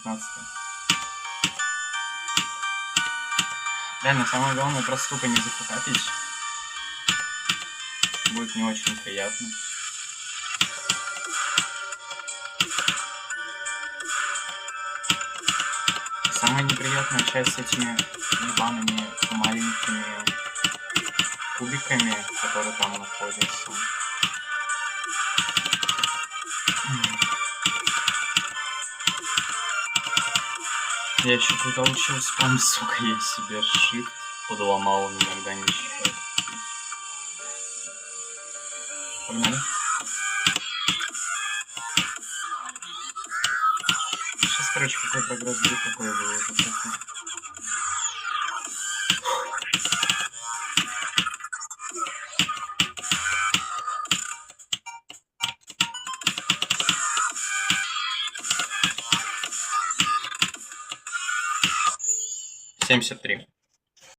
19. Реально, самое главное просто тупо не зафукапить. Будет не очень приятно. Самая неприятная часть с этими ебаными маленькими кубиками, которые там находятся. Я еще когда учился, там, сука, я себе shift подломал, он иногда не считает. Погнали. Сейчас, короче, какой прогресс будет, такой я выложу. $73.